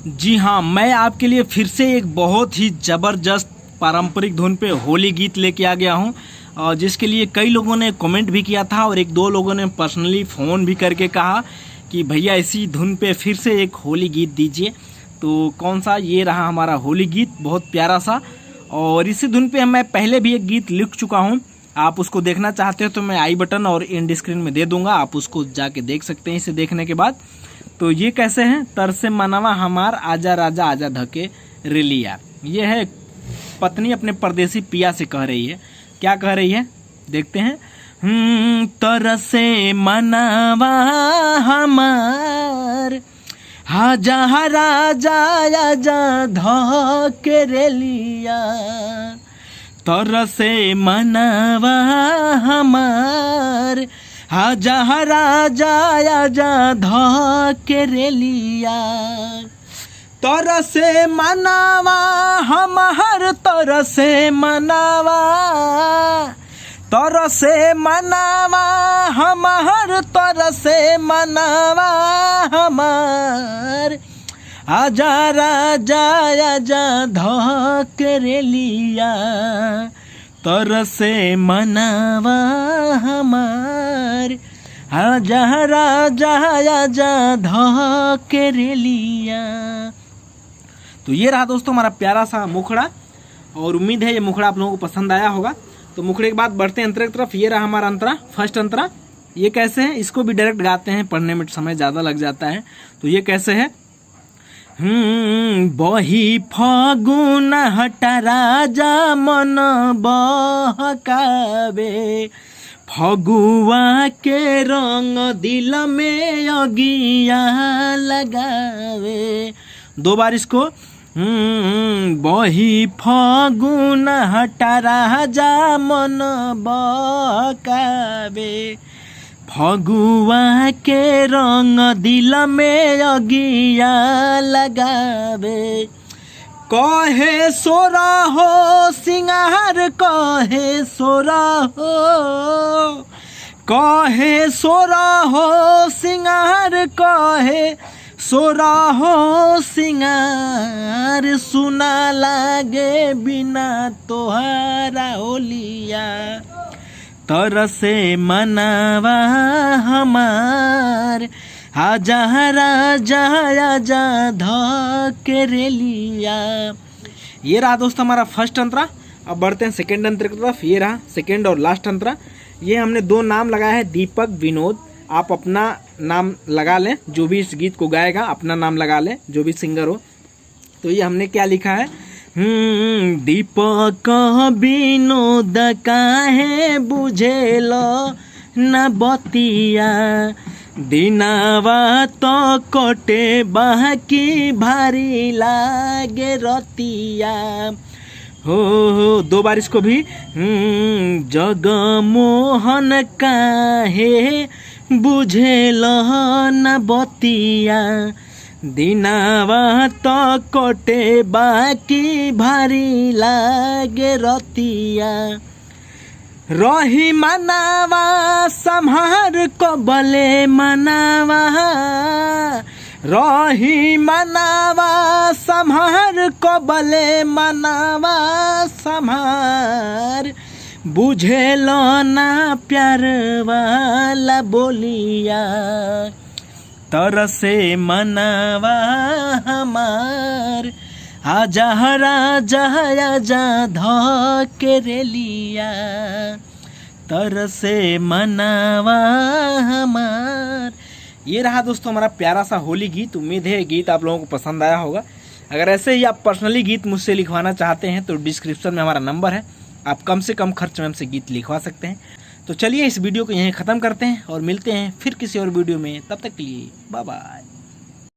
जी हाँ, मैं आपके लिए फिर से एक बहुत ही ज़बरदस्त पारंपरिक धुन पे होली गीत लेके आ गया हूँ, और जिसके लिए कई लोगों ने कमेंट भी किया था और एक दो लोगों ने पर्सनली फ़ोन भी करके कहा कि भैया इसी धुन पे फिर से एक होली गीत दीजिए। तो कौन सा, ये रहा हमारा होली गीत, बहुत प्यारा सा। और इसी धुन पे मैं पहले भी एक गीत लिख चुका हूँ। आप उसको देखना चाहते हो तो मैं आई बटन और एंड स्क्रीन में दे दूंगा, आप उसको जाके देख सकते हैं इसे देखने के बाद। तो ये कैसे हैं, तरसे मनवा हमार आजा राजा आजा धके रेलिया। ये है पत्नी अपने परदेसी पिया से कह रही है। क्या कह रही है देखते हैं। तरसे मनवा हमार आजा राजा आजा धके रेलिया। तरसे मनवा हमार आजा राजा आजा धके रेलिया। तरसे मनवा हमार तरसे मनवा, तरसे मनवा हमार तरसे मनवा हमार आजा राजा आजा धके रेलिया। तरसे मनवा हमार आजा राजा आजा धके रेलिया। तो ये रहा दोस्तों हमारा प्यारा सा मुखड़ा, और उम्मीद है ये मुखड़ा आप लोगों को पसंद आया होगा। तो मुखड़े के बाद बढ़ते हैं अंतरा की तरफ। ये रहा हमारा अंतरा, फर्स्ट अंतरा। ये कैसे है, इसको भी डायरेक्ट गाते हैं, पढ़ने में समय ज़्यादा लग जाता है। तो ये कैसे है। बही फागुन हटा राजा मन बहकावे, फगुआ के रंग दिल में अगिया लगावे। दो बार इसको। बही फागुन हटा राजा मन बहकावे, फगुआ के रंग दिल में अगिया लगावे। कहे सोरा हो सिंगार कहे सोरा हो, कहे सोरा हो सिंगार कहे सोरा हो सिंगार। सुना लागे बिना तोहारा होलिया। तरसे मनवा हमार आजा राजा आजा धके रेलिया। ये रहा दोस्त हमारा फर्स्ट अंतरा। अब बढ़ते हैं सेकेंड अंतरा की तरफ। ये रहा सेकेंड और लास्ट अंतरा। ये हमने दो नाम लगाया है, दीपक विनोद। आप अपना नाम लगा लें, जो भी इस गीत को गाएगा अपना नाम लगा लें, जो भी सिंगर हो। तो ये हमने क्या लिखा है। दीपक विनोद काहे बुझेलो न बतिया, दिनावा तो कोटे बाकी भारी लागे रतिया। हो दो बार इसको भी। जगमोहन काहे बुझेलो न बतिया, दिनावा तो कोटे बाकी भारी लागे रतिया। रही मनावा संहार कबले मनावा, रही मनावा संहार कबले मनावा संहार। बुझेलो ना प्यार वाला बोलिया। तरसे मनवा हमार आजा राजा आजा धके रेलिया। तरसे मनवा हमार। ये रहा दोस्तों हमारा प्यारा सा होली गीत। उम्मीद है गीत आप लोगों को पसंद आया होगा। अगर ऐसे ही आप पर्सनली गीत मुझसे लिखवाना चाहते हैं तो डिस्क्रिप्शन में हमारा नंबर है, आप कम से कम खर्च में हमसे गीत लिखवा सकते हैं। तो चलिए इस वीडियो को यहीं ख़त्म करते हैं और मिलते हैं फिर किसी और वीडियो में। तब तक के लिए बाय बाय।